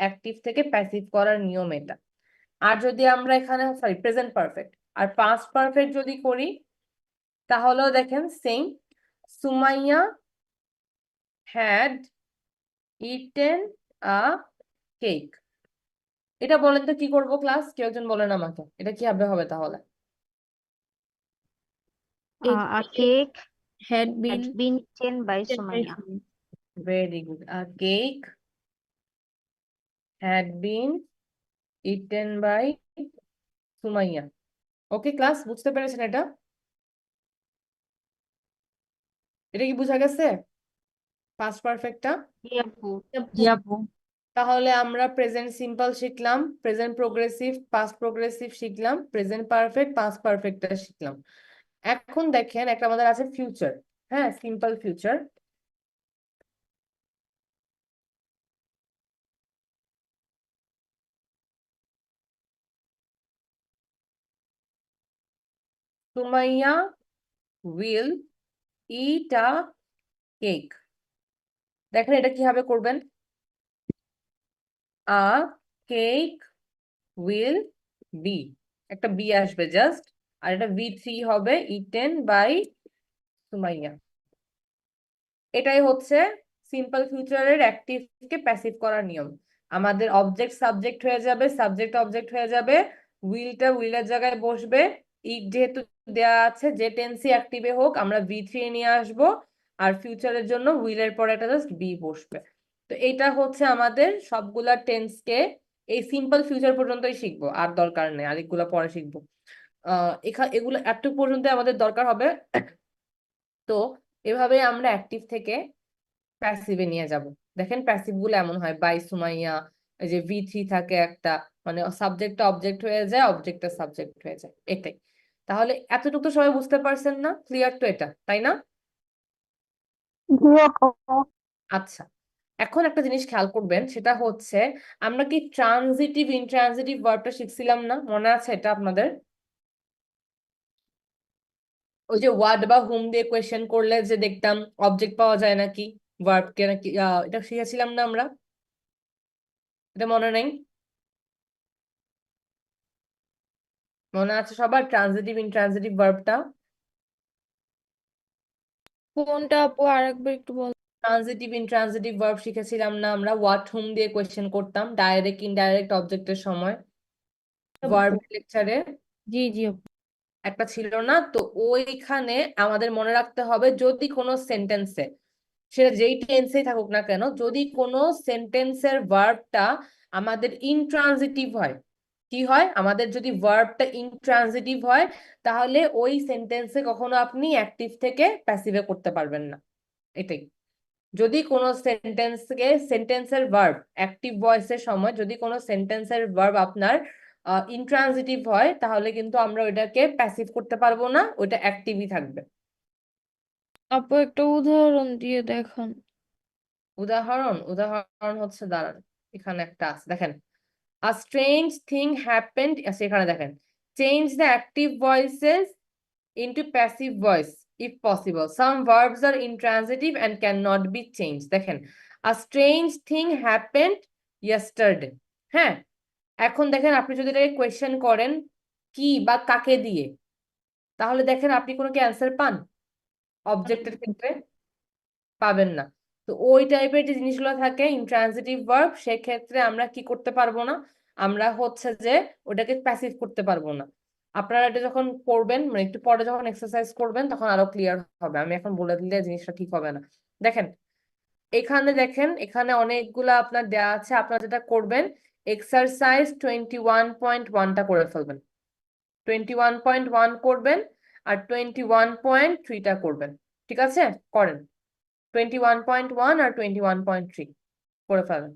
Active থেকে passive করার নিয়ম এটা। আর যদি আমরা এখানে সরি প্রেজেন্ট পারফেক্ট আর পাস্ট পারফেক্ট যদি করি তাহলেও দেখেন same, Sumaiya had eaten a cake. এটা বলেন তো কি করব ক্লাস, কেউ একজন বলেন আমাকে এটা কি হবে তাহলে? A cake had had been been eaten by eaten by Sumaya. Sumaya. Very good, a cake had been eaten by Sumaiya. Okay class, বুঝতে পেরেছেন এটা? এটা কি বোঝা গেছে পাস্ট পারফেক্টটা? জি আপু। জি আপু। তাহলে আমরা প্রেজেন্ট সিম্পল শিখলাম, প্রেজেন্ট প্রোগ্রেসিভ পাস্ট প্রোগ্রেসিভ শিখলাম, প্রেজেন্ট পারফেক্ট পাস্ট পারফেক্টটা শিখলাম। এখন দেখেন একটা আমাদের আছে ফিউচার। হ্যাঁ, simple future. Sumaiya will it a cake. দেখেন এটা কিভাবে করবেন, আ কেক উইল বি, একটা বি আসবে জাস্ট, আর এটা V3 হবে ইটেন বাই সুমাইয়া। এটাই হচ্ছে সিম্পল ফিউচারের অ্যাক্টিভ কে প্যাসিভ করার নিয়ম। আমাদের অবজেক্ট সাবজেক্ট হয়ে যাবে, সাবজেক্ট অবজেক্ট হয়ে যাবে, উইলটা উইলের জায়গায় বসবে, ইট যেহেতু দেয়া আছে যে টেন্সই অ্যাক্টিভে হোক আমরা V3 নিয়ে আসবো, আর ফিউচারের জন্য উইলের পরে একটা জাস্ট বি বসবে। তো এটা হচ্ছে আমাদের সবগুলা টেন্সকে এই সিম্পল ফিউচার পর্যন্তই শিখবো, আর দরকার নেই, আরেকগুলা পরে শিখবো। এগুলো এতটুকু পর্যন্ত আমাদের দরকার হবে। তো এভাবে আমরা অ্যাক্টিভ থেকে প্যাসিভে নিয়ে যাব। দেখেন প্যাসিভ গুলো এমন হয় বাই সুমাইয়া, এই যে V3 থাকে একটা, মানে সাবজেক্টটা অবজেক্ট হয়ে যায়, অবজেক্টটা সাবজেক্ট হয়ে যায়, এটাই। তাহলে এতটুকু তো সবাই বুঝতে পারছেন না? ক্লিয়ার তো এটা, তাই না? জি আপু। আচ্ছা, এখন একটা জিনিস খেয়াল করবেন, সেটা হচ্ছে আমরা কি ট্রানজিটিভ ইনট্রানজিটিভ ভার্বটা শিখছিলাম না? মনে আছে এটা আপনাদের? ওই যে হোয়াট বা হুম দিয়ে কোয়েশ্চেন করলে যে দেখতাম অবজেক্ট পাওয়া যায় নাকি, ভার্বকে নাকি, এটা শিখেছিলাম না আমরা? এটা মনে নেই? মনে আছে সবার ট্রানজিটিভ ইনট্রানজিটিভ ভার্বটা? কোনটা আপু আরেকবার একটু বল। ট্রানজিটিভ ইনট্রানজিটিভ ভার্ব শিখেছিলাম না আমরা? হোয়াট হুম দিয়ে কোয়েশ্চেন করতাম ডাইরেক্ট ইনডাইরেক্ট অবজেক্টের সময় ভার্ব লেকচারে, জি জি আপু। একটা ছিল না? তো ওইখানে আমাদের মনে রাখতে হবে যদি কোনো সেন্টেন্সে, সেটা যেই টেন্সেই থাকুক না কেন, যদি কোনো সেন্টেন্সের ভার্বটা আমাদের ইনট্রানজিটিভ হয়, কি হয় আমাদের যদি ভার্বটা ইনট্রানজিটিভ হয়, তাহলে ওই সেন্টেন্সে কখনো আপনি অ্যাক্টিভ থেকে প্যাসিভে করতে পারবেন না। এটাই, যদি কোনো সেন্টেন্সের ভার্ব অ্যাক্টিভ ভয়েসের সময় যদি কোনো সেন্টেন্সের ভার্ব আপনার ইনট্রানজিটিভ হয়, তাহলে কিন্তু আমরা ওইটাকে প্যাসিভ করতে পারবো না, ওইটা অ্যাক্টিভই থাকবে। আপু একটা উদাহরণ দিয়ে দেখান। উদাহরণ? উদাহরণ হচ্ছে দাঁড়ান, এখানে একটা আছে দেখেন, a strange thing happened, আচ্ছা এখানে দেখেন, change the active voices into passive voice if possible, some verbs are intransitive and cannot be changed। দেখেন a strange thing happened yesterday। হ্যাঁ, এখন দেখেন আপনি যদি এটাকে কোয়েশ্চেন করেন কি বা কাকে দিয়ে, তাহলে দেখেন আপনি কোনো কি অ্যান্সার পান অবজেক্টের ক্ষেত্রে? পাবেন না। তো ওই টাইপের যে জিনিসগুলো থাকে ইনট্রানজিটিভ ভার্ব, সেক্ষেত্রে আমরা কি করতে পারবো না, আমরা হচ্ছে যে ওটাকে প্যাসিভ করতে পারবো না। আপনারা এটা যখন করবেন, মানে একটু পরে যখন এক্সারসাইজ করবেন তখন আরো ক্লিয়ার হবে, আমি এখন বলে দিলে জিনিসটা ঠিক হবে না। দেখেন এখানে দেখেন, এখানে অনেকগুলা আপনার দেয়া আছে, আপনারা যেটা করবেন এক্সারসাইজ 21.1টা করে ফেলবেন, 21.1 করবেন, আর 21.3টা করবেন। ঠিক আছে, করেন 21.1 আর 21.3 করে ফেলেন।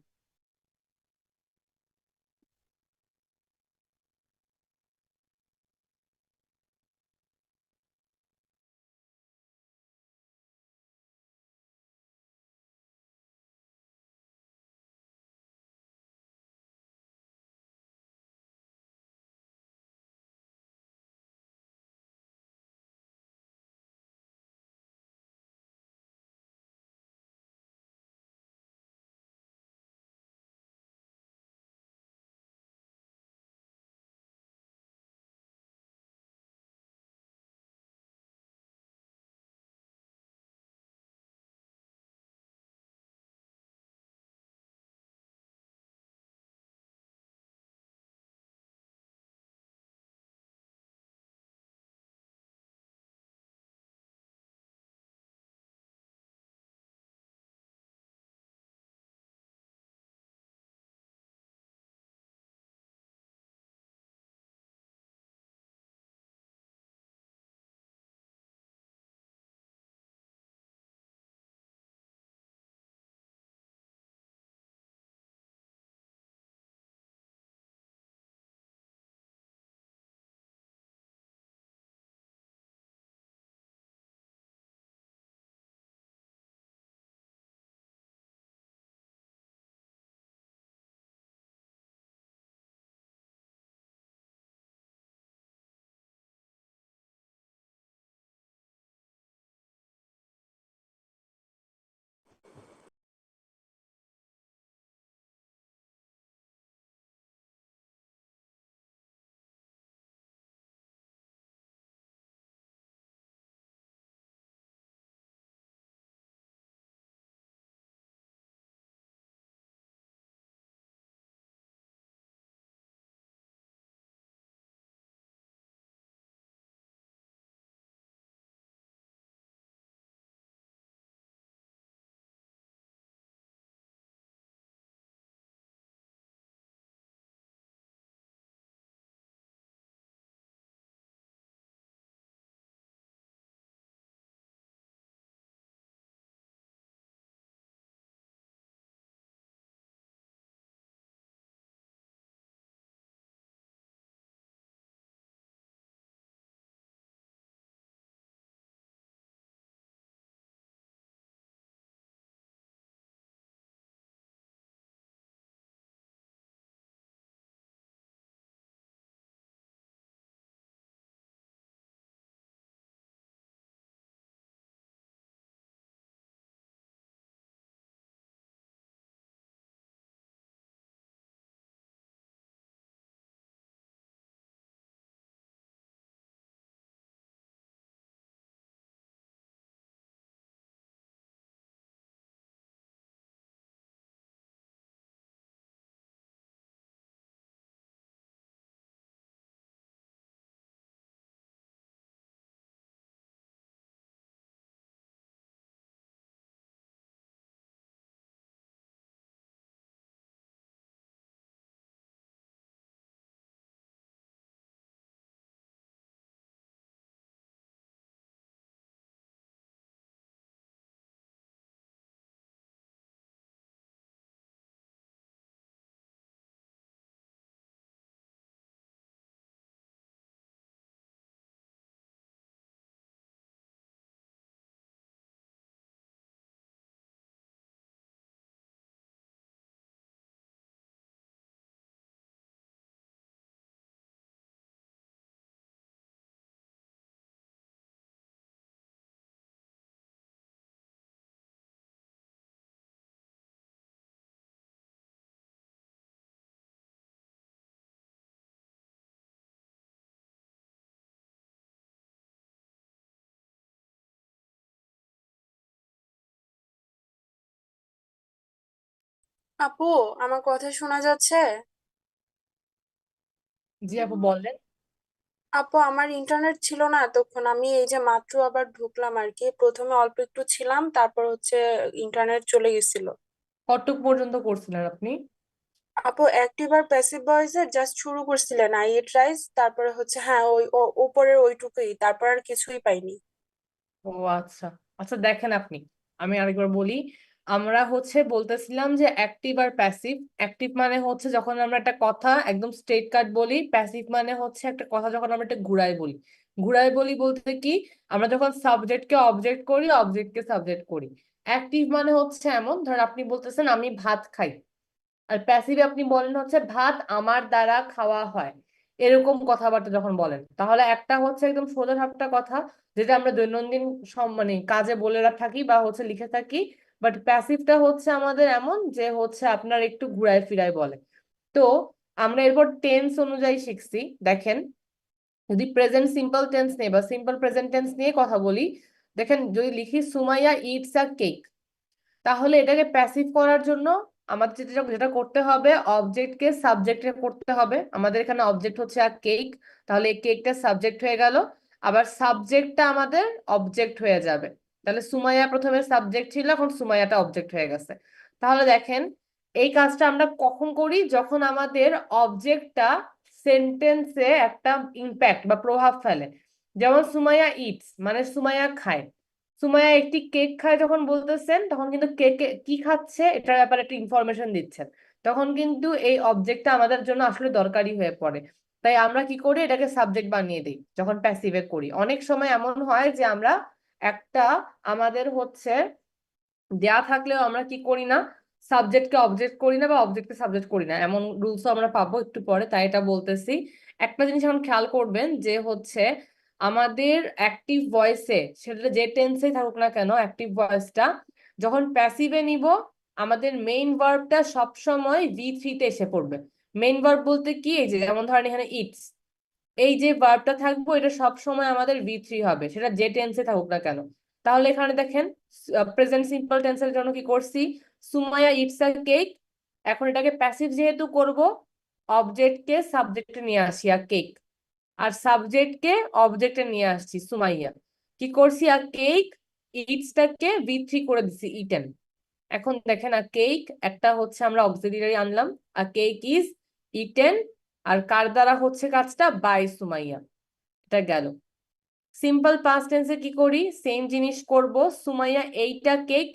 আপু, আমার কথা শোনা যাচ্ছে? জি আপু বলেন। আপু, আমার ইন্টারনেট ছিল না এতক্ষণ। আমি এই যে মাত্র আবার ঢুকলাম আর কি। প্রথমে অল্প একটু ছিলাম, তারপর হচ্ছে ইন্টারনেট চলে গেছিল। কতটুক পর্যন্ত করছিলেন আপনি? আপু, অ্যাক্টিভ আর প্যাসিভ ভয়েসের জাস্ট শুরু করছিলেন, আই ইট রাইস, তারপরে হচ্ছে হ্যাঁ ওই উপরের ওইটুকুই, তারপর আর কিছুই পাইনি। ও আচ্ছা। আচ্ছা দেখেন আপনি, আমি আরেকবার বলি। আমরা হচ্ছে বলতেছিলাম যে অ্যাক্টিভ আর প্যাসিভ। অ্যাক্টিভ মানে হচ্ছে যখন আমরা একটা কথা একদম স্ট্রেট কাট বলি। প্যাসিভ মানে হচ্ছে একটা কথা যখন আমরা একটা ঘুরাই বলি। ঘুরাই বলি বলতে কি, আমরা যখন সাবজেক্টকে অবজেক্ট করি, অবজেক্টকে সাবজেক্ট করি। অ্যাক্টিভ মানে হচ্ছে এমন, ধর আপনি বলতেছেন আমি ভাত খাই, আর প্যাসিভ আপনি বলেন হচ্ছে ভাত আমার দ্বারা খাওয়া হয়। এরকম কথাবার্তা যখন বলেন, তাহলে একটা হচ্ছে একদম সোজা সাপটা কথা যেটা আমরা দৈনন্দিন মানে কাজে বলে থাকি বা হচ্ছে লিখে থাকি। বাট প্যাসিভটা হচ্ছে আমাদের এমন যে হচ্ছে আপনার একটু ঘুরায় ফিরায় বলে। তো আমরা এরপর টেন্স অনুযায়ী শিখছি। দেখেন, যদি প্রেজেন্ট সিম্পল টেন্স নিয়ে বা সিম্পল প্রেজেন্ট টেন্স নিয়ে কথা বলি, দেখেন যদি লিখি সুমাইয়া ইটস আ কেক, তাহলে এটাকে প্যাসিভ করার জন্য আমাদের যেটা যেটা করতে হবে, অবজেক্টকে সাবজেক্টে করতে হবে। আমাদের এখানে অবজেক্ট হচ্ছে আর কেক, তাহলে এই কেকটা সাবজেক্ট হয়ে গেল। আবার সাবজেক্টটা আমাদের অবজেক্ট হয়ে যাবে। তাহলে সুমাইয়া প্রথমে সাবজেক্ট ছিল, এখন সুমাইয়াটা অবজেক্ট হয়ে গেছে। তাহলে দেখেন, এই কাজটা আমরা কখন করি, যখন আমাদের অবজেক্টটা সেন্টেন্সে একটা ইম্প্যাক্ট বা প্রভাব ফেলে। যেমন সুমাইয়া ইটস মানে সুমাইয়া খায়। সুমাইয়া একটি কেক খায় যখন বলতেছেন, তখন কিন্তু কেকে কি খাচ্ছে এটার ব্যাপারে একটা ইনফরমেশন দিচ্ছেন। তখন কিন্তু এই অবজেক্টটা আমাদের জন্য আসলে দরকারি হয়ে পড়ে। তাই আমরা কি করি, এটাকে সাবজেক্ট বানিয়ে দিই যখন প্যাসিভে করি। অনেক সময় এমন হয় যে আমরা একটা আমাদের হচ্ছে দেয়া থাকলেও আমরা কি করি না, সাবজেক্টকে অবজেক্ট করি না বা অবজেক্টকে সাবজেক্ট করি না। এমন রুলসও আমরা পাবো একটু পরে, তাই এটা বলতেছি। একটা জিনিস এখন খেয়াল করবেন যে হচ্ছে আমাদের অ্যাক্টিভ ভয়েসে, সেটা যে টেন্সে থাকুক না কেন, অ্যাক্টিভ ভয়েসটা যখন প্যাসিভে নিব, আমাদের মেইন ভার্বটা সবসময় V3 তে এসে পড়বে। মেইন ভার্ব বলতে কি, এই যে যেমন ধরেন এখানে ইটস, এই যে ভার্বটা থাকবো এটা সব সময় আমাদের V3 হবে, সেটা যে টেন্সে থাকুক না কেন। তাহলে এখানে দেখেন, প্রেজেন্ট সিম্পল টেন্সের জন্য কি করছি, সুমাইয়া ইটস আ কেক। এখন এটাকে প্যাসিভ যেহেতু করব, অবজেক্টকে সাবজেক্টে নিয়ে আসি আর কেক, আর সাবজেক্টকে অবজেক্টে নিয়ে আসছি সুমাইয়া। কি করছি, আর কেক, ইটসটাকে V3 করে দিছি ইটেন। এখন দেখেন, আর কেক একটা হচ্ছে আমরা অক্সিলিয়ারি আনলাম, আর কেক ইজ ইটেন, আর কার দ্বারা হচ্ছে কাজটা, বাই সুমাইয়া। এটা গেল। সিম্পল পাস্ট টেন্সে কি করি, সেম জিনিস করব। সুমাইয়া এইটা কেক,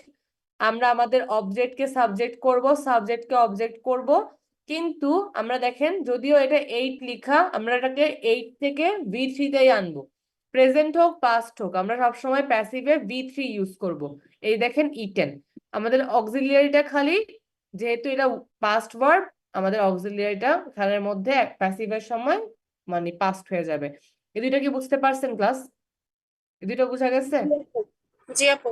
আমরা আমাদের অবজেক্টকে সাবজেক্ট করব, সাবজেক্টকে অবজেক্ট করব। কিন্তু আমরা দেখেন, যদিও এটা 8 লিখা, আমরা এটাকে 8 থেকে V3-তেই আনবো। প্রেজেন্ট হোক পাস্ট হোক, আমরা সবসময় প্যাসিভে V3 ইউজ করব। এই দেখেন ইটেন, আমাদের অক্সিলিয়ারিটা খালি, যেহেতু এটা পাস্ট ভার্ব, আমাদের অক্সিলিয়ারিটা খানের মধ্যে প্যাসিভের সময় মানে পাস্ট হয়ে যাবে। এই দুইটা কি বুঝতে পারছেন ক্লাস? এই দুইটা বুঝা গেছে? জি আপু। জি আপু।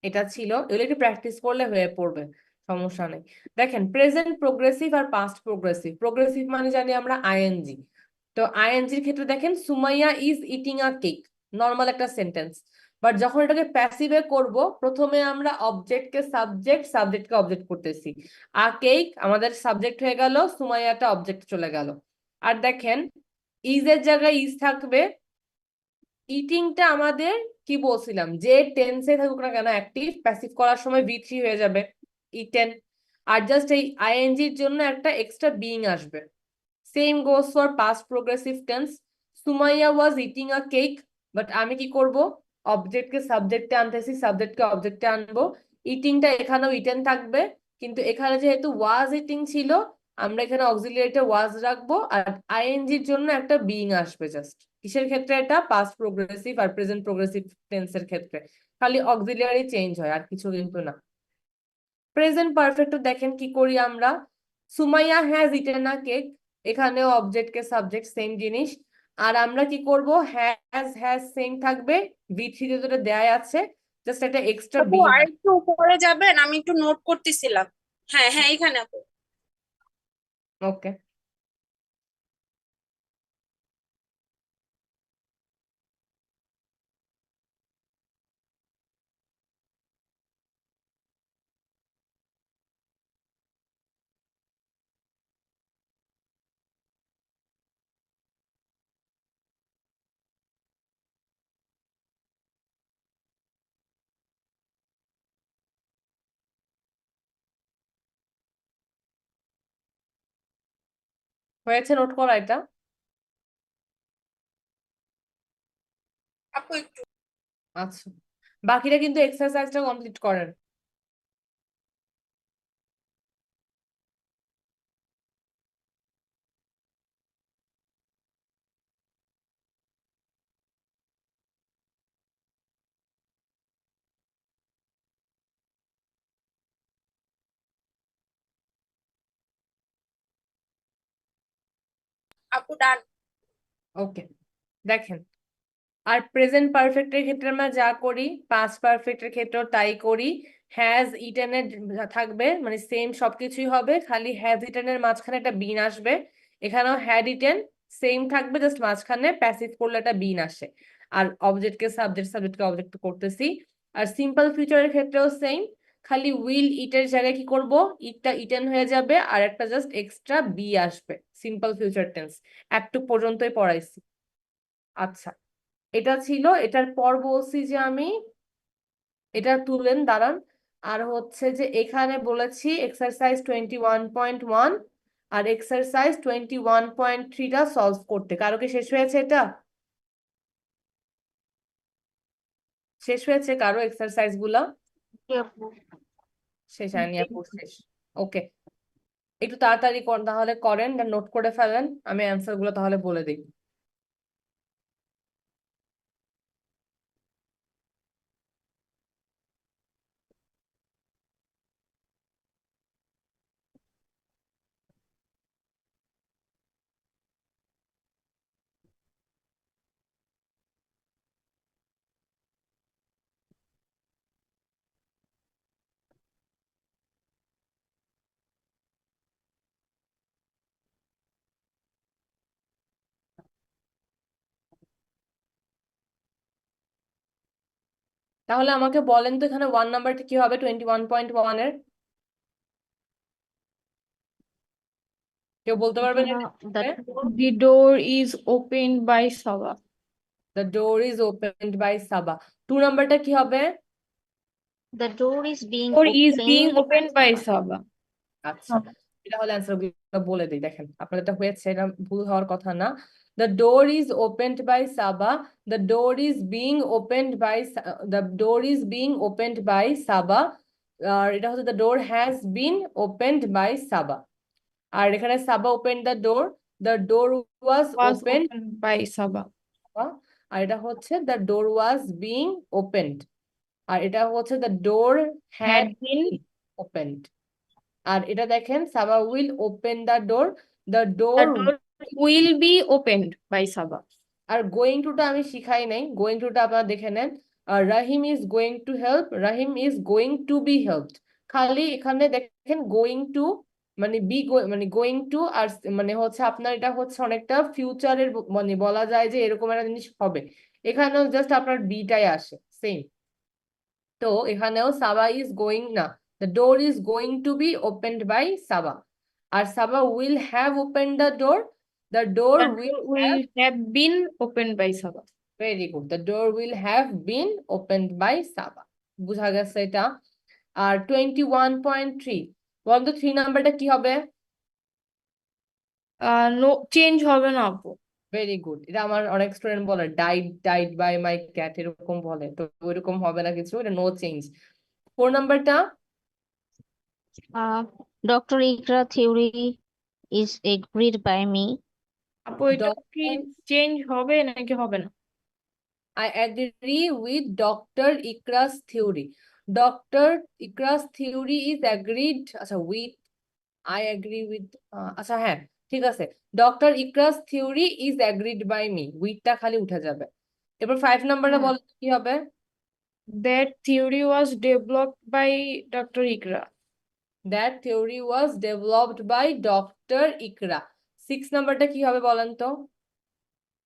এটা ছিল, এগুলো একটু প্র্যাকটিস করলে হয়ে পড়বে, সমস্যা নেই। দেখেন, প্রেজেন্ট প্রোগ্রেসিভ আর পাস্ট প্রোগ্রেসিভ। প্রোগ্রেসিভ মানে জানি আমরা আইএনজি। তো আইএনজির ক্ষেত্রে দেখেন, Sumaiya is eating a cake, normal একটা সেন্টেন্স। বাট যখন এটাকে প্যাসিভে করব, প্রথমে আমরা অবজেক্টকে সাবজেক্ট, সাবজেক্টকে অবজেক্ট করতেছি। আ কেক আমাদের সাবজেক্ট হয়ে গেল, সুমাইয়াটা অবজেক্ট চলে গেল। আর দেখেন, ইজ এর জায়গায় ইজ থাকবে। ইটিংটা আমাদের কি বলছিলাম, যে টেন্সে থাকুক না কেন অ্যাক্টিভ, প্যাসিভ করার সময় V3 হয়ে যাবে, ইটেন। আর জাস্ট এই আইএনজির জন্য একটা এক্সট্রা বিইং আসবে। Same goes for past progressive tense. Sumaiya was eating a cake, but আমি কি করব, অবজেক্টকে সাবজেক্টে আনতেছি, সাবজেক্টকে অবজেক্টে আনবো। ইটিংটা এখানেও ইটেন থাকবে, কিন্তু এখানে যেহেতু ওয়াজ ইটিং ছিল, আমরা এখানে অক্সিলিয়ারিটা ওয়াজ রাখবো, আর আইএনজির জন্য একটা বিইং আসবে জাস্ট। কিসের ক্ষেত্রে, এটা পাস্ট প্রোগ্রেসিভ আর প্রেজেন্ট প্রোগ্রেসিভ টেন্সের ক্ষেত্রে খালি অক্সিলিয়ারি চেঞ্জ হয়, আর কিছু কিন্তু না। প্রেজেন্ট পারফেক্ট দেখেন কি করি আমরা, Sumaiya has eaten a cake, এখানেও অবজেক্টকে সাবজেক্ট সেম জিনিস। আর আমরা কি করব, হ্যাজ হ্যাজ সেম থাকবে, V3 যেটা দেয়া আছে, জাস্ট একটা এক্সট্রা আপু, বিইং। আর একটু উপরে যাবেন, আমি একটু নোট করতেছিলাম। হ্যাঁ হ্যাঁ, এখানে আপু। ওকে। হয়েছে, নোট করা এটা? আপু একটু আচ্ছা, বাকিরা কিন্তু এক্সারসাইজটা কমপ্লিট করেন। আপু ডান। ওকে, দেখেন, আর প্রেজেন্ট পারফেক্টের ক্ষেত্রে আমরা যা করি, পাস্ট পারফেক্টের ক্ষেত্রেও তাই করি। হ্যাজ ইটেন এর থাকবে, মানে সেম সবকিছুই হবে, খালি হ্যাজ ইটেন এর মাঝখানে একটা বিন আসবে। এখানেও হ্যাড ইটেন সেম থাকবে, জাস্ট মাঝখানে প্যাসিভ করলে একটা বিন আসে। আর অবজেক্টকে সাবজেক্ট, সাবজেক্টকে অবজেক্ট করতেছি। আর সিম্পল ফিউচারের ক্ষেত্রেও সেম, খালি উইল ইটের জায়গায় কি করব, ইটটা ইটেন হয়ে যাবে আর একটা জাস্ট এক্সট্রা বি আসবে। সিম্পল ফিউচার টেন্স একটু পর্যন্তই পড়াইছি। আচ্ছা, এটা ছিল, এটার পর বলছি যে আমি এটা তুলেন, দাঁড়ান। আর হচ্ছে যে এখানে বলেছি এক্সারসাইজ 21.1 আর এক্সারসাইজ 21.3টা সলভ করতে। কারো কি শেষ হয়েছে এটা? শেষ হয়েছে কারো এক্সারসাইজ গুলা? জি আপু। শেষ হয়নি আপু, শেষ। ওকে, একটু তাড়াতাড়ি তাহলে করেন, নোট করে ফেলেন, আমি অ্যান্সার গুলো তাহলে বলে দিই। তাহলে আমাকে বলেন তো এখানে 1 নাম্বারটা কি হবে 21.1 এর? কেউ বলতে পারবেন এটা? That The door is opened by Saba. The door is opened by Saba. 2 নাম্বারটা কি হবে? the door is being Door is being opened. opened by Saba. আচ্ছা, এটা হলে অ্যান্সার গুলো বলে দিই, দেখেন আপনাদের এটা হয়েছে, এটা ভুল হওয়ার কথা না। The door is opened by Saba. The door is being opened by the door is being opened by Saba. আর এটা হচ্ছে the door has been opened by Saba. আর এখানে Saba opened the door. The door was Was opened. opened by Saba. আর এটা হচ্ছে the door was being opened. আর এটা হচ্ছে the door had Had been. opened. আর এটা দেখেন Saba will open the door, the The door. door will be opened by Saba. আর going টুটা আমি শিখাই নাই, গোয়িং টুটা আপনারা দেখে নেন। Rahim is going to help, Rahim is going to be helped. খালি এখানে দেখেন গোয়িং টু মানে মানে গোয়িং টু, আর মানে হচ্ছে আপনার এটা হচ্ছে অনেকটা ফিউচারের, মানে বলা যায় যে এরকম একটা জিনিস হবে। এখানেও জাস্ট আপনার বিটাই আসে সেম। তো এখানেও সাবা ইজ গোয়িং না, the door is going to be opened by Saba. আর Saba will have open the door, the door The will door will have been opened by Saba. Very good, the door will have been opened by Saba. বুঝা গেছে এটা? আর 21.3, বলুন তো 3 নাম্বারটা কি হবে? No change হবে না আপু। ভেরি গুড, এটা আমার অনেক স্টুডেন্ট বলে died died by my cat, এরকম বলে, তো ওইরকম হবে না কিছু, এটা নো চেঞ্জ। 4 নাম্বারটা? Dr. Ikra theory is agreed by me. আপু এটা কি চেঞ্জ হবে নাকি হবে না? I agree with Dr. Ikra's theory. Dr. Ikra's theory is agreed. আচ্ছা, with I agree with আচ্ছা হ্যাঁ ঠিক আছে, Dr. Ikra's theory is agreed by me. with টা খালি উঠে যাবে। এবার 5 নাম্বারটা বলো তো কি হবে? That theory was developed by Dr. Ikra. That theory was developed by Dr. Ikra. 6 নাম্বারটা কি হবে বলেন তো?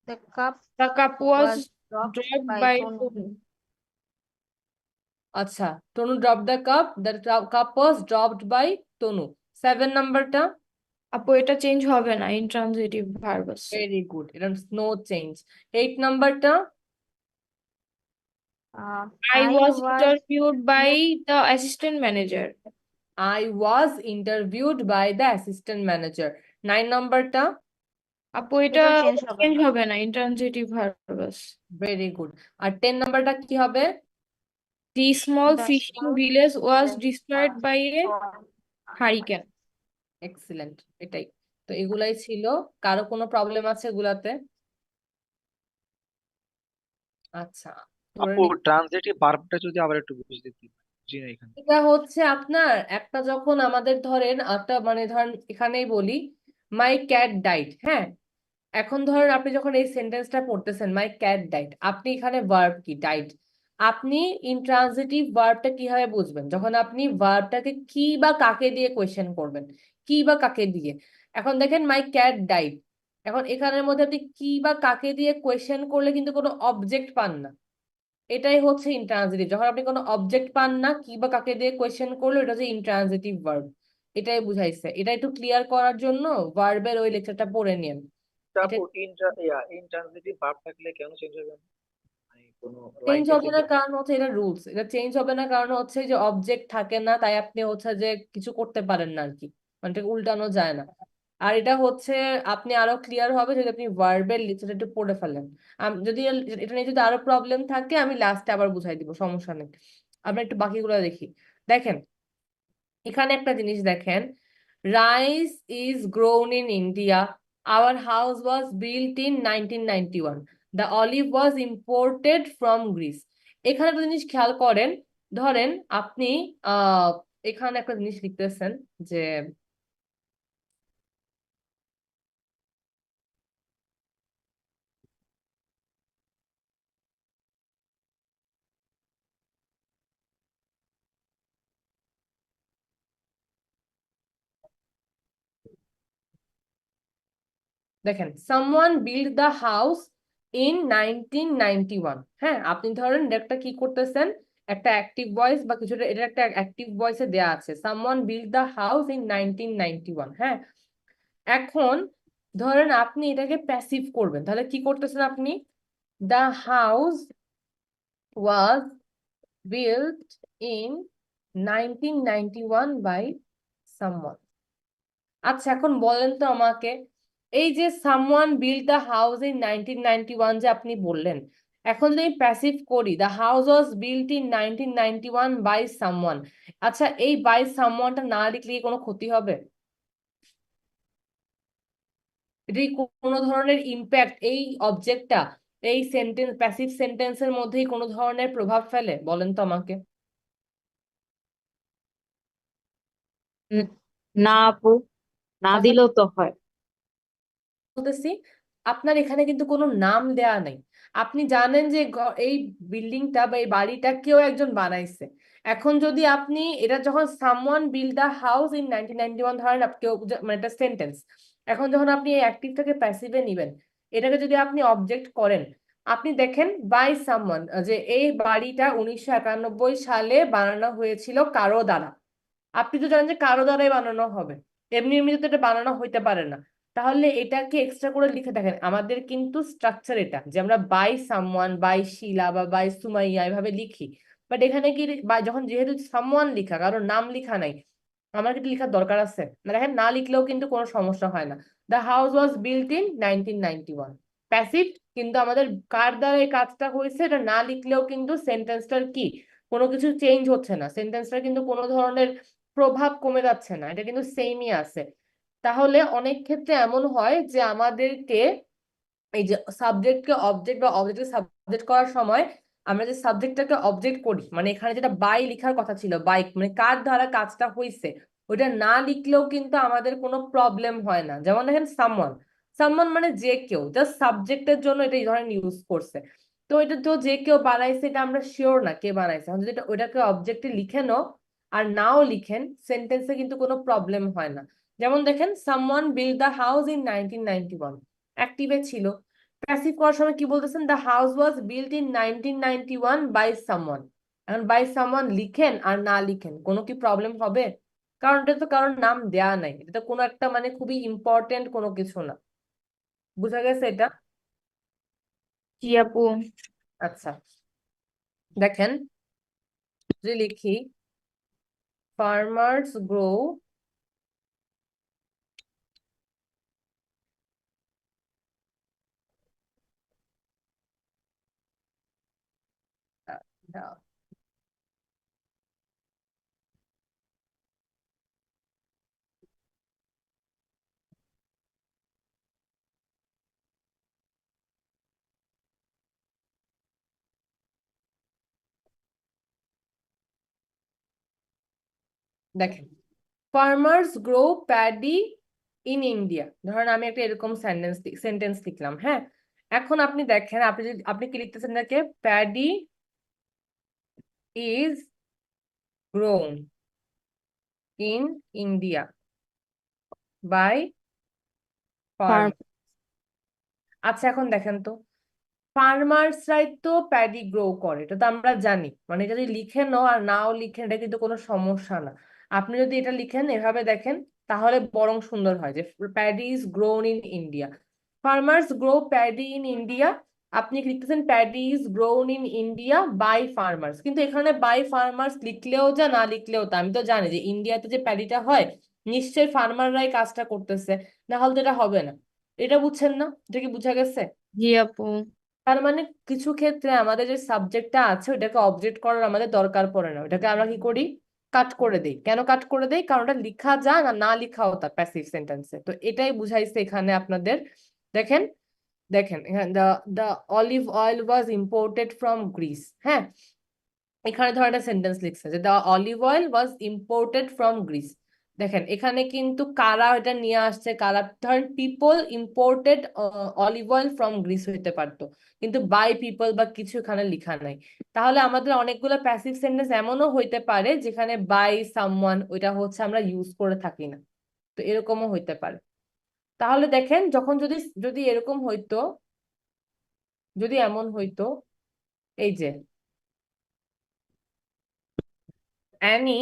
The cup The cup was was dropped dropped by by Tonu. Tonu. আচ্ছা, তনু drop the cup, the cup was dropped by তনু। 7 নাম্বারটা? আপু এটা change হবে না, ইন্ট্রানজিটিভ ভার্ব আছে। ভেরি গুড, এটা নো চেঞ্জ। 8 নাম্বারটা? I was was interviewed by the assistant manager. I was interviewed by the assistant manager. 9 নাম্বারটা? আপু এটা এটা চেঞ্জ হবে চেঞ্জ না। হবে না, ইন্ট্রানজিটিভ ভার্বাস। Very good. আর 10 নাম্বারটা কি হবে? The small The fishing small village was village destroyed by a was hurricane. Excellent, এটাই। তো এগুলাই ছিল। কারো কোনো প্রবলেম আছে এগুলাতে? আচ্ছা, করে আপু নি। ট্রানজিটিভ ভার্বটা যদি আবার একটু বুঝিয়ে দিতেন, জি না এখানে। এটা হচ্ছে আপনার একটা, যখন আমাদের ধরেন একটা মানে ধরেন এখানেই বলি মাই ক্যাট ডাইট, হ্যাঁ, এখন ধরেন আপনি যখন এই সেন্টেন্সটা পড়তেছেন মাই ক্যাট ডাইট, আপনি এখানে ভার্ব কি ডাইট, আপনি ইনট্রানজিটিভ ভার্বটা কিভাবে বুঝবেন? যখন আপনি ভার্বটাকে কি বা কাকে দিয়ে কোয়েশ্চেন করবেন, কি বা কাকে দিয়ে। এখন দেখেন মাই ক্যাট ডাইট, এখন এখানের মধ্যে আপনি কি বা কাকে দিয়ে কোয়েশ্চেন করলে কিন্তু কোনো অবজেক্ট পান না। এটাই হচ্ছে ইন্ট্রানজিটিভ, যখন আপনি কোনো অবজেক্ট পান না, কি বা কাকে দিয়ে কোয়েশ্চেন করলে, এটা হচ্ছে ইন্ট্রানজিটিভ ভার্ব। এটাই বুঝাইছে। এটা একটু ক্লিয়ার করার জন্য ভার্বের ওই লেকচারটা পড়ে নিন। এটা আপু ইনট্রানজিটিভ ভার্ব থাকলে কেন চেঞ্জ হবে না? মানে কোনো চেঞ্জ লাইনটা হবে চেঞ্জ না হবে? কারণ হচ্ছে এটা রুলস, এটা চেঞ্জ হবে না কারণ হচ্ছে যে অবজেক্ট থাকে না, তাই আপনি হচ্ছে যে কিছু করতে পারেন না আর কি, মানে এটাকে উল্টানো যায় না। আর এটা হচ্ছে আপনি আরো ক্লিয়ার হবে যদি আপনি ভার্বের লিস্টটা একটু পড়ে ফেলেন। যদি এটা নিয়ে যদি আরো প্রবলেম থাকে আমি লাস্টে আবার বুঝাই দিব, সমস্যা নেই। আমরা একটু বাকিগুলো দেখি। দেখেন এখানে একটা জিনিস দেখেন, rice is grown in India, our house was built in 1991, the olive was imported from Greece. এখানে একটা জিনিস খেয়াল করেন, ধরেন আপনি আহ এখানে একটা জিনিস লিখতেছেন যে দেখেন someone build the house in 1991, হ্যাঁ, আপনি ধরেন একটা কি করতেছেন, একটা অ্যাক্টিভ ভয়েস বা কিছুটা, এটা একটা অ্যাক্টিভ ভয়েসে দেয়া আছে someone build the house in 1991, হ্যাঁ। এখন ধরেন আপনি এটাকে প্যাসিভ করবেন, তাহলে কি করতেছেন আপনি? The house was built in 1991 by someone. আচ্ছা এখন বলেন তো আমাকে, এই যে someone build the house in 1991 যে আপনি বললেন, এখন যদি আমি প্যাসিভ করি the house was built in 1991 by someone, আচ্ছা এই বাই সামওয়ানটা না লিখলে কি কোনো ক্ষতি হবে? এটা কি কোনো ধরনের ইম্প্যাক্ট এই অবজেক্টটা এই সেন্টেন্স প্যাসিভ সেন্টেন্সের মধ্যেই কোনো ধরনের প্রভাব ফেলে? বলেন তো আমাকে। উম, না আপু, না কথা দিলেও তো হয়। বলতেছি, আপনার এখানে কিন্তু কোনো নাম দেয়া নাই। আপনি জানেন যে এই বিল্ডিংটা বা এই বাড়িটা কেউ একজন বানাইছে। এখন যদি আপনি এটা যখন someone build the house in 1991 ধরেন কেউ মানে একটা সেন্টেন্স, এখন যখন আপনি এই অ্যাক্টিভটাকে প্যাসিভে নিবেন, এটাকে যদি আপনি অবজেক্ট করেন, আপনি দেখেন বাই সামওয়ান, যে এই বাড়িটা 1991 সালে বানানো হয়েছিল কারো দ্বারা। আপনি তো জানেন যে কারো দ্বারাই বানানো হবে, এমনি এমনি তো এটা বানানো হইতে পারে না। তাহলে এটাকে এক্সট্রা করে লিখে দেখেন, আমাদের কিন্তু স্ট্রাকচার এটা যে আমরা বাই সামওয়ান, বাই শিলা বা বাই সুমাইয়া এভাবে লিখি। বাট এখানে কি যখন যেহেতু সামওয়ান লিখা, কারোর নাম লিখা নাই, আমার কিন্তু লিখার দরকার আছে না? দেখেন না লিখলেও কিন্তু কোনো সমস্যা হয় না। The house was built in 1991 passive, কিন্তু আমাদের কার দ্বারা এই কাজটা হয়েছে এটা না লিখলেও কিন্তু সেন্টেন্সটার কি কোনো কিছু চেঞ্জ হচ্ছে না, সেন্টেন্সটার কিন্তু কোনো ধরনের প্রভাব কমে যাচ্ছে না, এটা কিন্তু সেমই আছে। তাহলে অনেক ক্ষেত্রে এমন হয় যে আমাদেরকে এই যে সাবজেক্টকে অবজেক্ট বা অবজেক্টকে সাবজেক্ট করার সময় আমরা যে সাবজেক্টটাকে অবজেক্ট করি, মানে এখানে যেটা বাই লেখার কথা ছিল, বাইক মানে কার দ্বারা কাজটা হয়েছে, ওইটা না লিখলেও কিন্তু আমাদের কোনো প্রবলেম হয় না। যেমন দেখেন সামওয়ান, সামওয়ান মানে যে কেউ, জাস্ট সাবজেক্টের জন্য এটা এই ধরনের ইউজ করছে। তো এটা তো যে কেউ বানাইছে এটা আমরা শিওর না কে বানাইছে, এখন যদি ওইটাকে অবজেক্টে লিখে নো আর নাও লিখেন সেন্টেন্সে কিন্তু কোনো প্রবলেম হয় না। যেমন দেখেন someone build the house in 1991 অ্যাক্টিভে ছিল, প্যাসিভ করার সময় কি বলতেছেন? The house was built in 1991 by someone. এখন বাই সামওয়ান লিখেন আর না লিখেন কোনো কি প্রবলেম হবে? কারণ এটা তো কারোর নাম দেয়া নাই, এটা তো কোনো একটা মানে খুবই ইম্পর্টেন্ট কোনো কিছু না। বুঝা গেছে এটা? জি আপু। আচ্ছা দেখেন যদি লিখি ফার্মার্স গ্রো the দেখেন farmers grow paddy in India, ধরেন আমি একটা এরকম সেন্টেন্স লিখলাম, হ্যাঁ। এখন আপনি দেখেন, আপনি কি লিখতেছেন এটাকে, paddy is grown in India by Farm. Farmer. আচ্ছা এখন দেখেন তো, ফার্মার্সরাই তো প্যাডি গ্রো করে, এটা তো আমরা জানি। মানে এটা যদি লিখেন আর নাও লিখেন এটা কিন্তু কোনো সমস্যা না। আপনি যদি এটা লিখেন এভাবে দেখেন তাহলে বরং সুন্দর হয়, যে paddy is grown in India, farmers grow paddy in India. আপনি কি লিখতেছেন paddy is grown in India by farmers, কিন্তু এখানে বাই ফার্মার্স লিখলেও যা না লিখলেও তা, আমি তো জানি যে ইন্ডিয়াতে যে প্যাডিটা হয় নিশ্চয়ই ফার্মাররাই কাজটা করতেছে, না হলে তো এটা হবে না। এটা বুঝছেন না? এটা কি বুঝা গেছে? জি আপু। তার মানে কিছু ক্ষেত্রে আমাদের যে সাবজেক্টটা আছে ওটাকে অবজেক্ট করার আমাদের দরকার পড়ে না, ওটাকে আমরা কি করি, কাট করে দেই। কেন কাট করে দেই? কারণ ওটা লিখা যায় না, না লিখাও তা প্যাসিভ সেন্টেন্সে। তো এটাই বুঝাইছে এখানে আপনাদের। দেখেন, দেখেন এখানে the olive oil was imported from Greece, হ্যাঁ। এখানে ধর একটা সেন্টেন্স লিখছে যে the olive oil was imported from Greece. দেখেন এখানে কিন্তু কারা এটা নিয়ে আসছে, কারা, ধরেন people imported olive oil from Greece হইতে পারতো, কিন্তু বাই পিপল বা কিছু এখানে লেখা নাই। তাহলে আমাদের অনেকগুলো প্যাসিভ সেন্টেন্স এমনও হইতে পারে যেখানে বাই সামওয়ান ওইটা হচ্ছে আমরা ইউজ করে থাকি না, তো এরকমও হইতে পারে। তাহলে দেখেন যখন যদি যদি এরকম হইতো, যদি এমন হইতো, এই যে any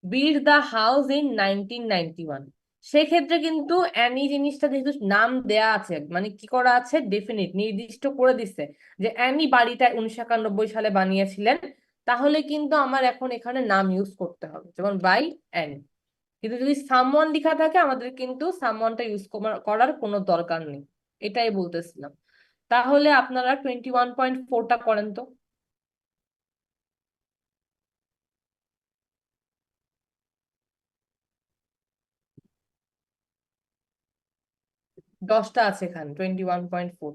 build the house in 1991, সেক্ষেত্রে কিন্তু অ্যানি জিনিসটা যেহেতু নাম দেয়া আছে, মানে কি করা আছে, ডেফিনিট নির্দিষ্ট করে দিছে যে অ্যানি বাড়িটা 1991 সালে বানিয়েছিলেন, তাহলে কিন্তু আমার এখন এখানে নাম ইউজ করতে হবে, যেমন বাই অ্যানি। কিন্তু যদি সামওয়ান লেখা থাকে আমাদের কিন্তু সামওয়ানটা ইউজ করার কোনো দরকার নেই, এটাই বলতেছিলাম। তাহলে আপনারা 21.4টা করেন তো। 10টা আছে এখানে 21.4।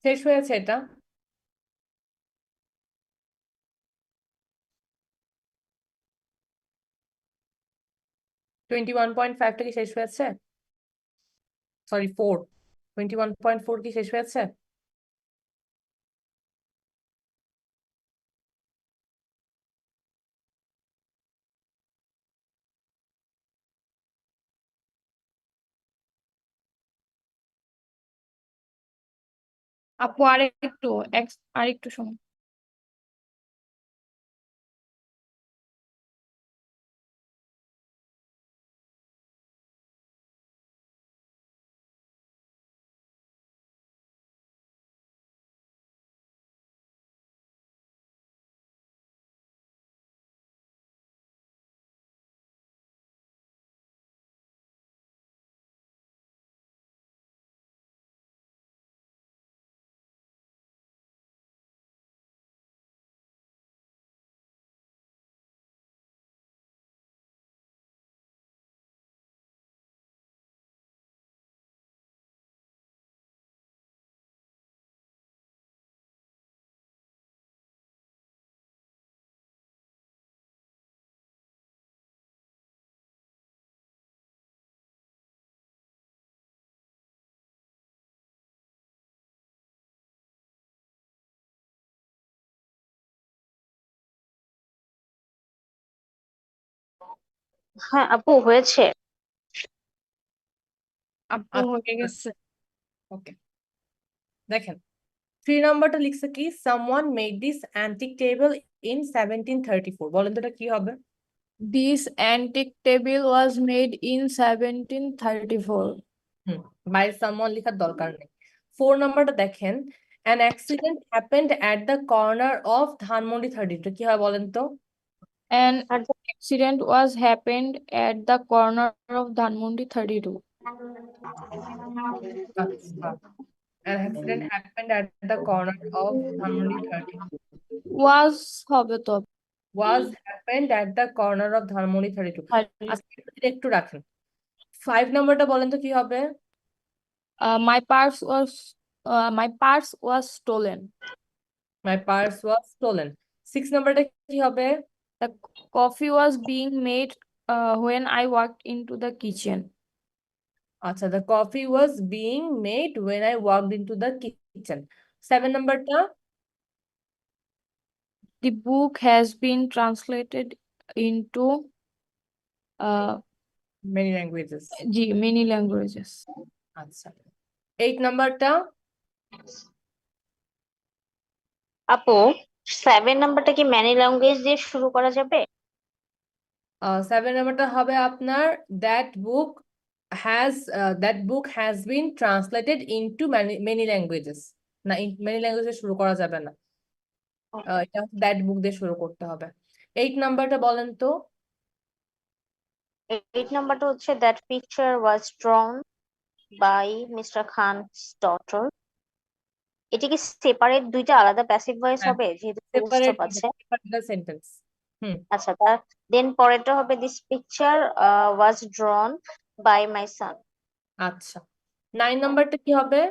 শেষ হয়েছে এটা? 21.5টা কি শেষ হয়েছে? সরি 4, 21.4 কি শেষ হয়েছে? আপু আরেকটু সময়। হ্যাঁ আপু হয়েছে। আপু হয়ে গেছে। ওকে, দেখেন 3 নাম্বারটা লিখছে কি, someone made this antique table in 1734। বলেন তো এটা কি হবে? This antique table was made in 1734. By someone লেখার দরকার নেই। 4 নাম্বারটা দেখেন, an accident happened at the corner of Dhanmondi 32। কি হয় বলেন তো? An R accident was happened at the corner of Dhanmondi 32. আচ্ছা, an accident happened at the corner of Dhanmondi 32 Was হবে তো was happened at the corner of Dhanmondi 32। 32. আজকে একটু রাখেন। 5 নাম্বারটা বলেন তো কি হবে? My purse was stolen. My purse was stolen। 6 নাম্বারটা কি হবে? The coffee was being made when I walked into the kitchen. আচ্ছা, the coffee was being made when I walked into the kitchen। 7 নাম্বারটা? The book has been translated into many languages। many languages. আচ্ছা, 8 নাম্বারটা? আপু 7 নাম্বারটা কি many language দিয়ে শুরু করা যাবে? 7 নাম্বারটা হবে আপনার that book has been translated into many languages। না, many languages শুরু করা যাবে না, এটা দ্যাট বুক দিয়ে শুরু করতে হবে। 8 নাম্বারটা বলেন তো? 8 নাম্বারটা হচ্ছে that picture was drawn by mister Khan's daughter. এটা কি সেপারেট দুইটা আলাদা প্যাসিভ ভয়েস হ্যাঁ, হবে যেহেতু ফুল সেপারেট স্টপ আছে? সেন্টেন্স। আচ্ছা দেন পরেরটা হবে this picture was drawn by my son. আচ্ছা, 9 নাম্বারটা কি হবে?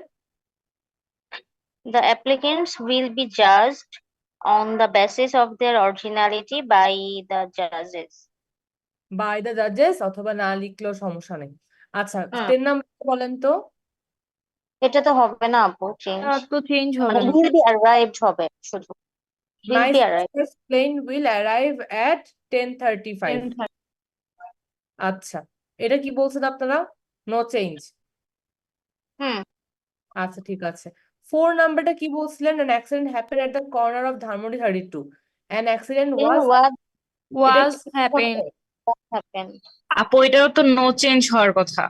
The applicants will be judged on the basis of their originality by the judges. By the জাজেস, অথবা না লিখলেও সমস্যা নেই। আচ্ছা, হুম। 10 নাম্বার বলেন তো? এটা তো হবে না আপু, চেঞ্জ তো চেঞ্জ হবে মানে না। will be arrived হবে শুধু, will My be arrived। sister's plane will arrive at 10:35। আচ্ছা, এটা কি বলছেন আপনারা? No change. হুম। আচ্ছা, ঠিক আছে। 4 নাম্বারটা কি বলছিলেন? an accident happened at the corner of Dhanmondi 32। an accident Then was, what এটা Was কি happened. happened? আপু এটাও তো নো চেঞ্জ হওয়ার কথা।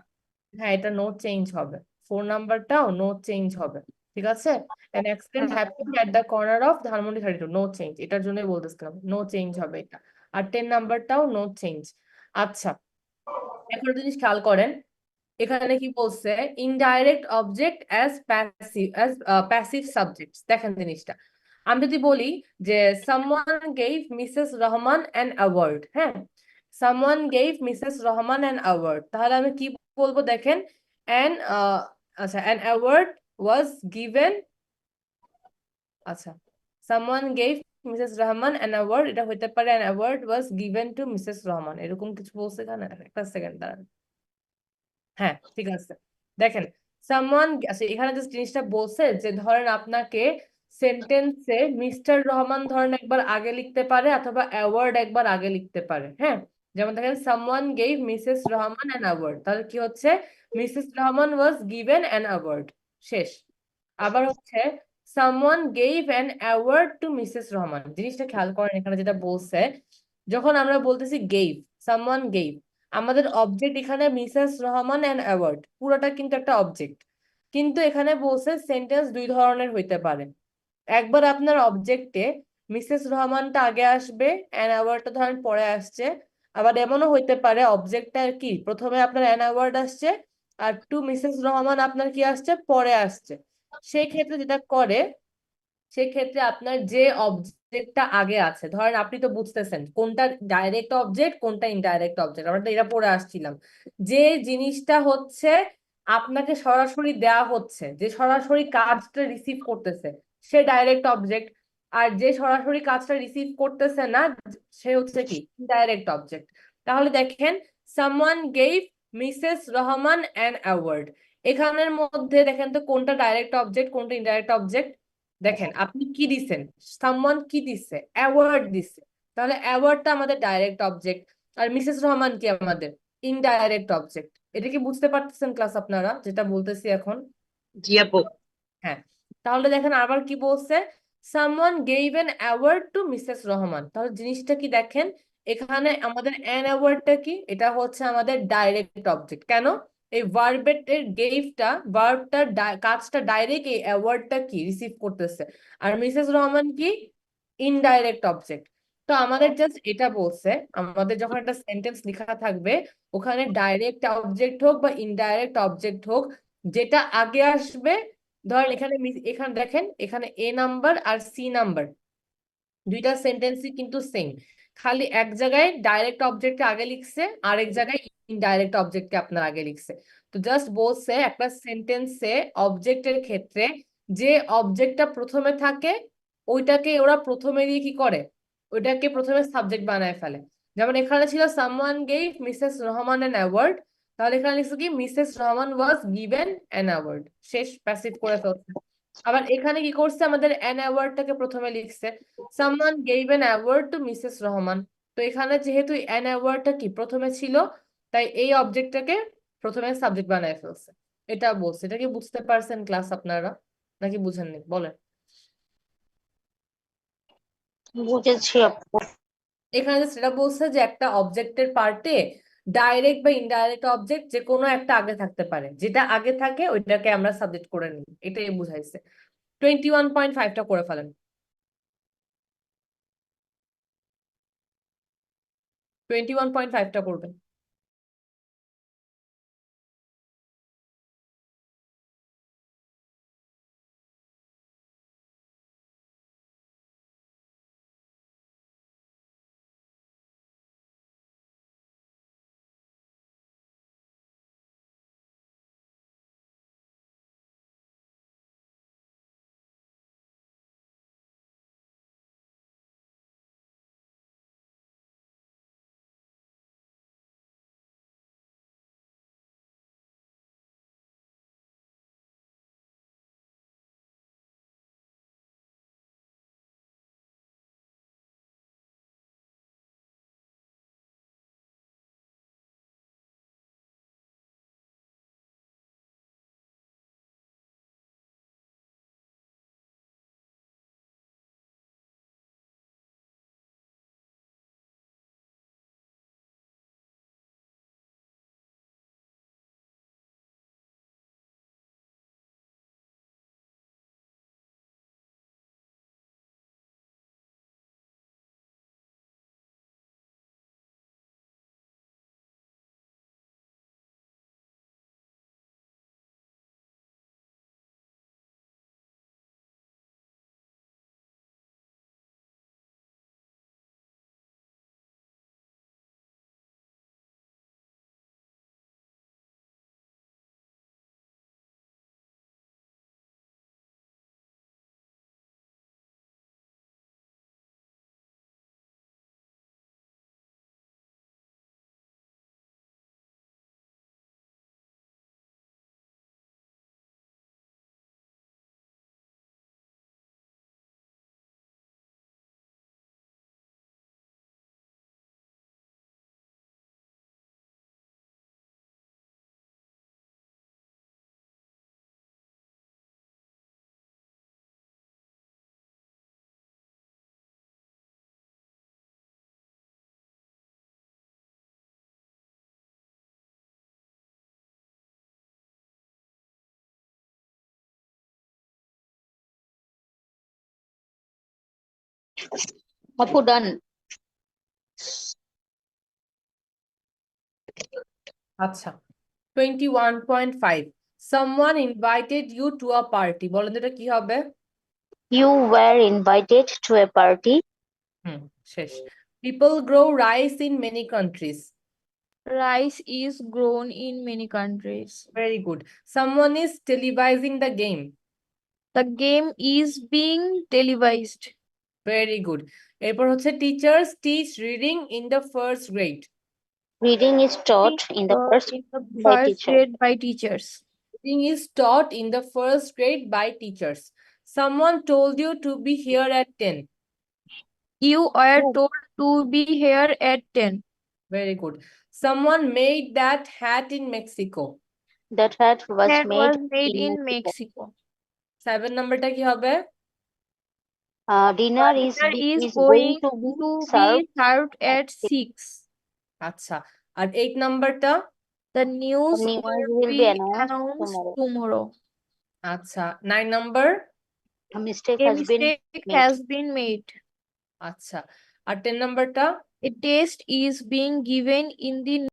হ্যাঁ, এটা নো চেঞ্জ হবে। 4 নাম্বারটাও নো চেঞ্জ হবে, ঠিক আছে? an accident happened at the corner of Dhanmondi 32, no change, এটার জন্যই বলতেছিলাম নো চেঞ্জ হবে এটা। আর 10 নাম্বারটাও নো চেঞ্জ। আচ্ছা, একটা জিনিস খেয়াল করেন, এখানে কি বলছে, ইনডাইরেক্ট অবজেক্ট প্যাসিভ সাবজেক্টস। দেখেন জিনিসটা, আমি যদি বলি যে someone gave Mrs Rahman an award, হ্যাঁ, someone gave Mrs Rahman an award, তাহলে আমি কি বলবো? দেখেন, অ্যান আচ্ছা, অ্যান অ্যাওয়ার্ড ওয়াজ গিভেন আচ্ছা, someone gave Mrs Rahman an award, এটা হইতে পারে an award was given to Mrs Rahman, এরকম কিছু বলছে এখানে, একটা সেকেন্ড দাঁড়ান। হ্যাঁ ঠিক আছে, দেখেন সামওয়ান, আচ্ছা এখানে যে জিনিসটা বলছে যে ধরেন আপনাকে সেন্টেন্সে মিস্টার রহমান ধরেন একবার আগে লিখতে পারে অথবা অ্যাওয়ার্ড একবার আগে লিখতে পারে। হ্যাঁ, যেমন দেখেন someone gave Mrs Rahman an award, তাহলে কি হচ্ছে Mrs Rahman was given an award, শেষ। আবার হচ্ছে someone gave an award to Mrs Rahman, জিনিসটা খেয়াল করেন এখানে যেটা বলছে, যখন আমরা বলতেছি গেভ, সামওয়ান গেভ, আমাদের অবজেক্ট এখানে মিসেস রহমান অ্যান্ড অ্যাওয়ার্ড, পুরোটা কিন্তু একটা অবজেক্ট, কিন্তু এখানে বলছে সেন্টেন্স দুই ধরনের হইতে পারে। একবার আপনার অবজেক্টে মিসেস রহমানটা আগে আসবে অ্যান অ্যাওয়ার্ডটা ধরেন পরে আসছে, আবার এমনও হইতে পারে অবজেক্টটা কি প্রথমে আপনার অ্যান অ্যাওয়ার্ড আসছে আর টু মিসেস রহমান আপনার কি আসছে পরে আসছে। সেই ক্ষেত্রে যেটা করে, সেক্ষেত্রে আপনার যে অবজেক্টটা আগে আছে, ধরেন আপনি তো বুঝতেছেন কোনটা ডাইরেক্ট অবজেক্ট কোনটা ইনডাইরেক্ট অবজেক্ট, আমরা তো এটা পড়ে আসছিলাম, যে জিনিসটা হচ্ছে আপনাকে সরাসরি দেয়া হচ্ছে, যে সরাসরি কাজটা রিসিভ করতেছে সে ডাইরেক্ট অবজেক্ট, আর যে সরাসরি কাজটা রিসিভ করতেছে না সে হচ্ছে কি ইনডাইরেক্ট অবজেক্ট। তাহলে দেখেন someone gave Mrs Rahman an award, এখানের মধ্যে দেখেন তো কোনটা ডাইরেক্ট অবজেক্ট কোনটা ইনডাইরেক্ট অবজেক্ট। দেখেন আপনি কি দিছেন, সামওয়ান কি দিছে, অ্যাওয়ার্ড দিছে, তাহলে অ্যাওয়ার্ডটা আমাদের ডাইরেক্ট অবজেক্ট আর মিসেস রহমান কি আমাদের ইনডাইরেক্ট অবজেক্ট। এটা কি বুঝতে পারতেছেন ক্লাস আপনারা যেটা বলতেছি এখন? জি আপু। হ্যাঁ, তাহলে দেখেন আবার কি বলছে, someone gave an award to Mrs Rahman, তাহলে জিনিসটা কি দেখেন এখানে আমাদের অ্যান অ্যাওয়ার্ডটা কি, এটা হচ্ছে আমাদের ডাইরেক্ট অবজেক্ট। কেন? এই ভার্বের গেভটা ভার্বটার কাজটা ডাইরেক্ট, এই অ্যাওয়ার্ডটা কি রিসিভ করতেছে, আর মিসেস রহমান কি ইনডাইরেক্ট অবজেক্ট। তো আমাদের জাস্ট এটা বলছে, আমাদের যখন একটা সেন্টেন্স লেখা থাকবে ওখানে ডাইরেক্ট অবজেক্ট হোক বা ইনডাইরেক্ট অবজেক্ট হোক, যেটা আগে আসবে, ধরেন এখানে এখানে দেখেন এখানে এ নাম্বার আর সি নাম্বার দুইটা সেন্টেন্সই কিন্তু সেম, খালি এক জায়গায় ডাইরেক্ট অবজেক্টকে আগে লিখছে আরেক জায়গায় ইনডাইরেক্ট ওবজেক্টকে আপনার আগে লিখছে। তো জাস্ট বলছে একটা সেন্টেন্সে অবজেক্টের ক্ষেত্রে যে অবজেক্টটা প্রথমে থাকে ওইটাকে ওরা প্রথমে দিয়ে কি করে, ওইটাকে প্রথমে সাবজেক্ট বানায় ফেলে। যেমন এখানে ছিল someone gave Mrs Rahman an award, তাহলে এখানে লিখছে কি Mrs Rahman was given an award, শেষ, প্যাসিভ করে ফেলছে। আবার এখানে কি করছে আমাদের অ্যান অ্যাওয়ার্ডটাকে প্রথমে লিখছে, someone gave an award to Mrs Rahman, তো এখানে যেহেতু অ্যান অ্যাওয়ার্ডটা কি প্রথমে ছিল তাই এই অবজেক্টটাকে প্রথমে সাবজেক্ট বানায় ফেলছে। এটা বলছে, এটা কি বুঝতে পারছেন ক্লাস আপনারা নাকি বুঝেননি বলেন? বুঝেছি আপু। এখানে সেটা বলছে যে একটা অবজেক্টের পার্টে ডাইরেক্ট বা ইনডাইরেক্ট অবজেক্ট যে কোনো একটা আগে থাকতে পারে, যেটা আগে থাকে ওইটাকে আমরা সাবজেক্ট করে নিই, এটাই বুঝাইছে। 21.5টা করে ফেলেন, 21.5টা করবেন। আপু ডান। আচ্ছা 21.5 someone invited you to a party বলেন তো এটা কি হবে? You were invited to a party. শেষ people grow rice in many countries Rice is grown in many countries. very good someone is televising the game The game is being televised. very good এরপর হচ্ছে teachers teach reading in the first grade Reading is taught in the first In the by first teacher. grade by teachers. reading is taught in the first grade by teachers someone told you to be here at 10 You are Oh. told to be here at 10. very good someone made that hat in Mexico That hat was That made was made in in Mexico. Mexico. 7 নাম্বারটা কি হবে? Dinner Dinner is is going going to be to served be served at at 6. আচ্ছা আর 8 নাম্বারটা? The news The news will will be be announced announced tomorrow. tomorrow. আচ্ছা 9 number? A mistake A has been mistake made. has been made. আচ্ছা আর 10 নাম্বারটা? A test is being given in the